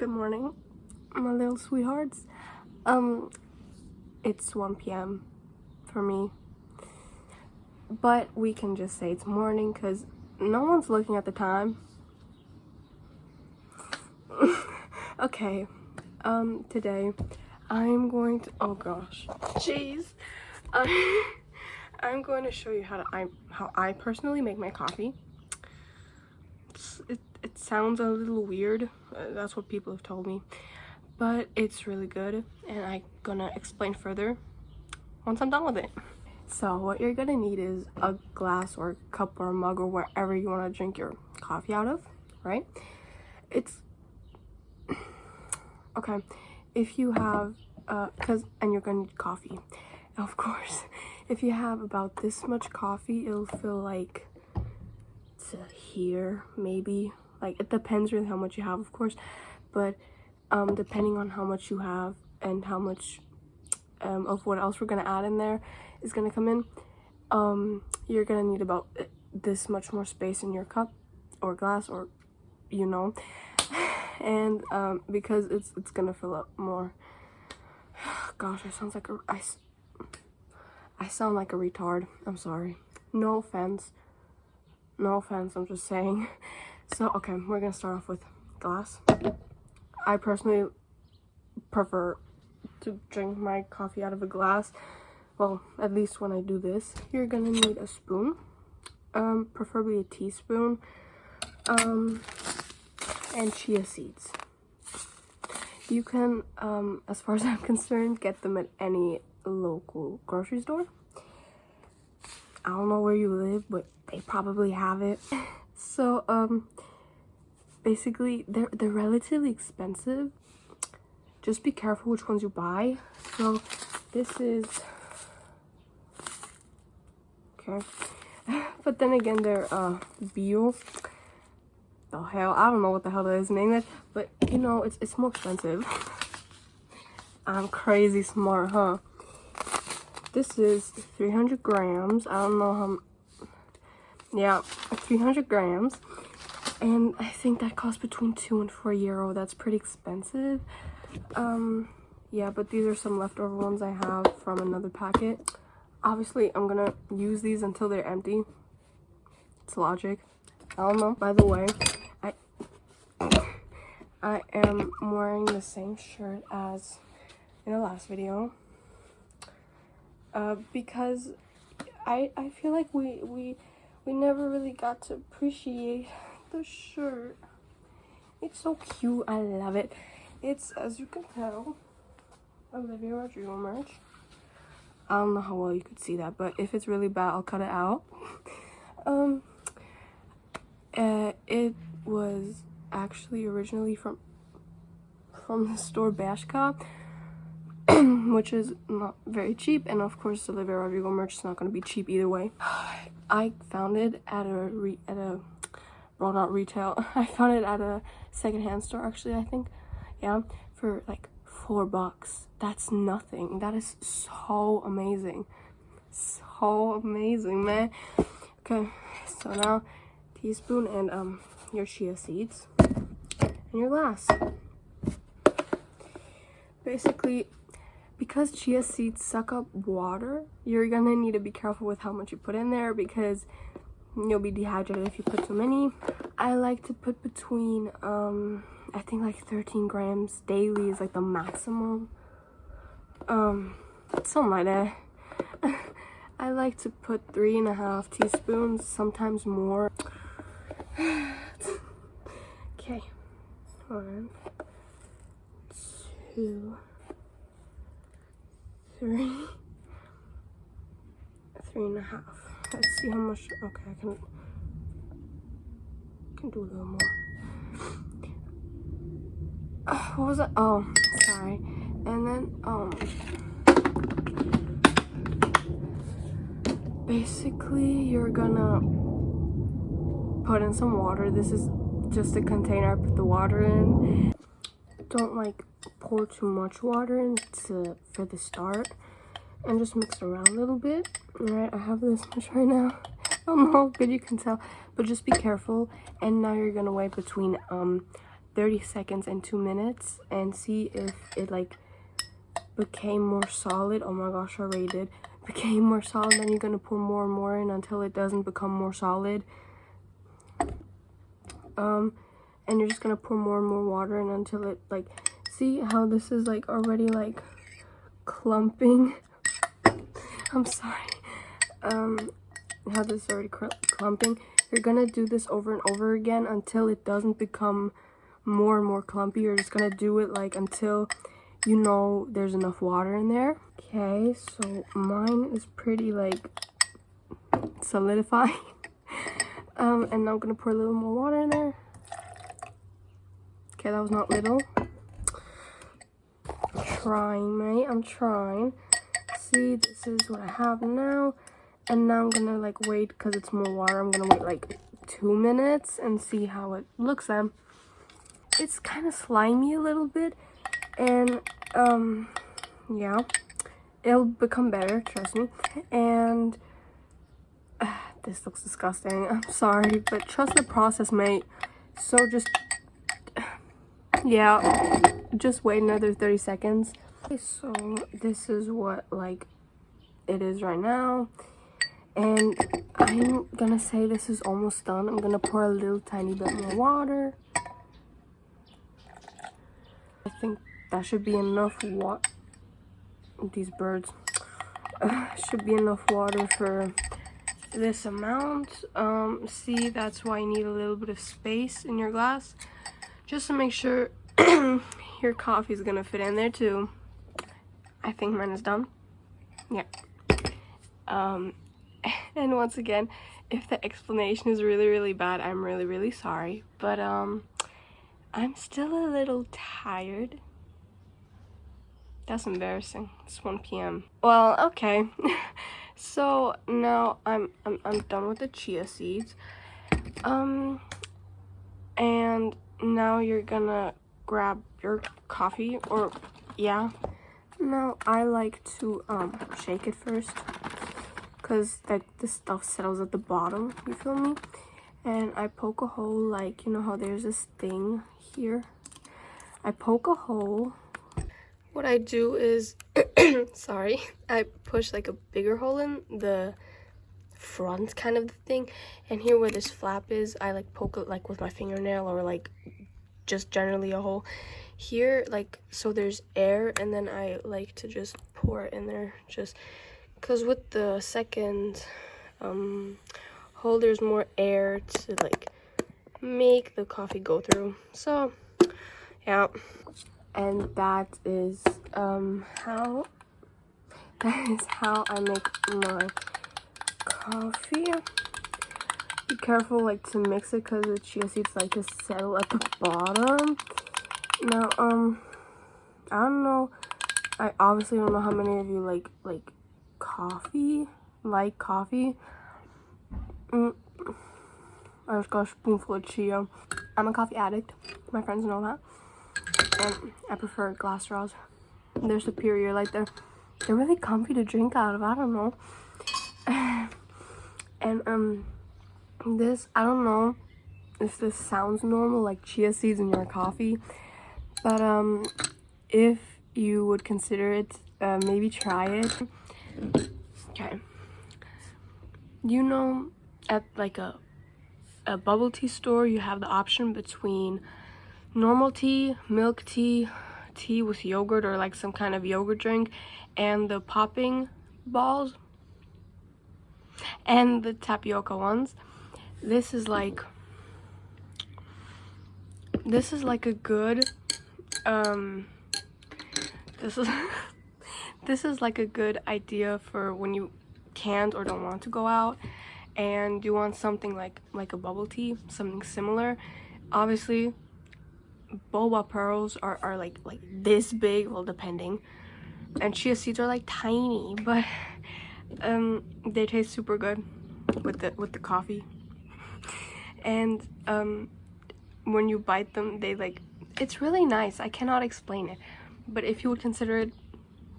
Good morning, my little sweethearts. It's 1 p.m. for me, but we can just say it's morning because no one's looking at the time. Okay, today I'm going to, oh gosh, jeez. I'm going to show you how I personally make my coffee. It sounds a little weird, that's what people have told me, but it's really good, and I'm gonna explain further once I'm done with it. So what you're gonna need is a glass or cup or mug or wherever you want to drink your coffee out of, right? Okay, if you have and you're gonna need coffee, of course. If you have about this much coffee, it'll feel like to here, maybe. Like, it depends really how much you have, of course, but depending on how much you have and how much of what else we're gonna add in there is gonna come in, you're gonna need about this much more space in your cup or glass, or and because it's gonna fill up more. Gosh, I sound like a retard. I'm sorry. No offense, I'm just saying. So okay, we're gonna start off with glass. I personally prefer to drink my coffee out of a glass, well, at least when I do this. You're gonna need a spoon, preferably a teaspoon, and chia seeds. You can, as far as I'm concerned, get them at any local grocery store. I don't know where you live, but they probably have it. So basically they're relatively expensive. Just be careful which ones you buy. So this is okay, but then again, they're bio. The hell, I don't know what the hell that is in English, but you know, it's more expensive. I'm crazy smart, huh? This is 300 grams. I don't know how. Yeah, 300 grams, and I think that costs between €2 and €4. That's pretty expensive. Yeah, but these are some leftover ones I have from another packet. Obviously, I'm gonna use these until they're empty. It's logic. I don't know. By the way, I am wearing the same shirt as in the last video, because I feel like we never really got to appreciate the shirt. It's so cute. I love it. It's, as you can tell, Olivia Rodrigo merch. I don't know how well you could see that, but if it's really bad, I'll cut it out. It was actually originally from the store Bershka, which is not very cheap, and of course Olivia Rodrigo merch is not going to be cheap either way. I found it at well, not retail. I found it at a secondhand store, actually, I think. Yeah, for like $4. That's nothing. That is so amazing. So amazing, man. Okay, so now teaspoon and your chia seeds and your glass. Basically, because chia seeds suck up water, you're gonna need to be careful with how much you put in there, because you'll be dehydrated if you put too many. I like to put between I think like 13 grams daily is like the maximum. Something like that. I like to put 3.5 teaspoons, sometimes more. Okay, 1, 2, 3, 3.5. Let's see how much. Okay, I can do a little more. What was that? Oh, sorry. And then basically you're gonna put in some water. This is just a container I put the water in. Don't like pour too much water in for the start, and just mix it around a little bit. Alright, I have this much right now. I don't know how good you can tell, but just be careful. And now you're gonna weigh between 30 seconds and 2 minutes and see if it like became more solid. Oh my gosh, I already did. Became more solid. Then you're gonna pour more and more in until it doesn't become more solid. And you're just gonna pour more and more water in until it like, see how this is like already like clumping. I'm sorry. How this is already clumping. You're gonna do this over and over again until it doesn't become more and more clumpy. You're just gonna do it like until you know there's enough water in there. Okay, so mine is pretty like solidifying. And now I'm gonna pour a little more water in there. Okay, that was not little. I'm trying, mate. I'm trying. See, this is what I have now. And now I'm gonna like wait, because it's more water. I'm gonna wait like 2 minutes and see how it looks then. It's kind of slimy a little bit. And yeah, it'll become better, trust me. And this looks disgusting. I'm sorry, but trust the process, mate. So just, yeah, just wait another 30 seconds. Okay, so this is what like it is right now. And I'm gonna say this is almost done. I'm gonna pour a little tiny bit more water. I think that should be enough water. These birds should be enough water for this amount. See, that's why you need a little bit of space in your glass, just to make sure your coffee is gonna fit in there too. I think mine is done. Yeah. And once again, if the explanation is really bad, I'm really sorry. But I'm still a little tired. That's embarrassing. It's 1 p.m. Well, okay. So now I'm done with the chia seeds. And now you're gonna grab your coffee, or yeah. Now I like to shake it first, because like the stuff settles at the bottom, you feel me? And I poke a hole, like, you know how there's this thing here? I poke a hole. What I do is, sorry, I push like a bigger hole in the front kind of the thing, and here where this flap is, I like poke it like with my fingernail, or like just generally a hole here, like so there's air, and then I like to just pour it in there, just because with the second hole there's more air to like make the coffee go through. So yeah, and that is how I make my coffee. Be careful like to mix it, because the chia seeds like to settle at the bottom. Now I don't know, I obviously don't know how many of you like coffee. I just got a spoonful of chia. I'm a coffee addict, my friends know that, and I prefer glass straws. They're superior, like they're really comfy to drink out of. I don't know. And this, I don't know if this sounds normal, like chia seeds in your coffee, but if you would consider it, maybe try it. Okay, you know, at like a bubble tea store, you have the option between normal tea, milk tea, tea with yogurt, or like some kind of yogurt drink, and the popping balls and the tapioca ones. This is like a good this is like a good idea for when you can't or don't want to go out and you want something like a bubble tea, something similar. Obviously boba pearls are like this big, well, depending, and chia seeds are like tiny, but they taste super good with the coffee. And when you bite them, they like, it's really nice. I cannot explain it, but if you would consider it,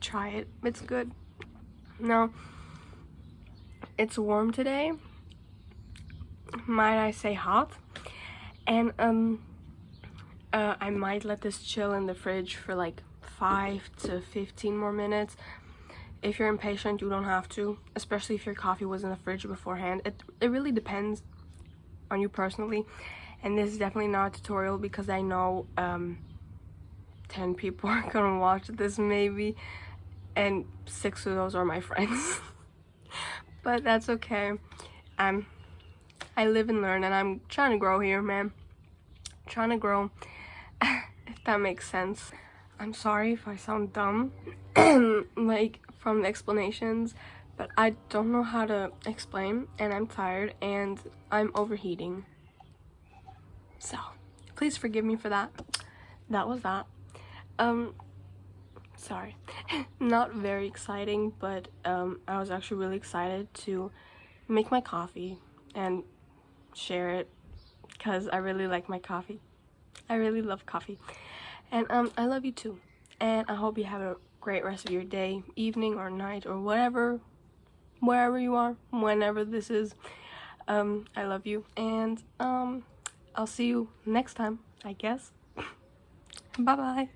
try it. It's good. Now it's warm today, might I say hot, and I might let this chill in the fridge for like 5 to 15 more minutes. If you're impatient, you don't have to, especially if your coffee was in the fridge beforehand. It really depends on you personally, and this is definitely not a tutorial because I know 10 people are gonna watch this maybe, and 6 of those are my friends. But that's okay. I live and learn, and I'm trying to grow here, man. Trying to grow, if that makes sense. I'm sorry if I sound dumb like from the explanations, but I don't know how to explain, and I'm tired and I'm overheating, so please forgive me for that. That was that. Sorry. Not very exciting, but I was actually really excited to make my coffee and share it because I really like my coffee. I really love coffee, and I love you too, and I hope you have a great rest of your day, evening, or night, or whatever, wherever you are, whenever this is. I love you, and I'll see you next time, I guess. Bye bye.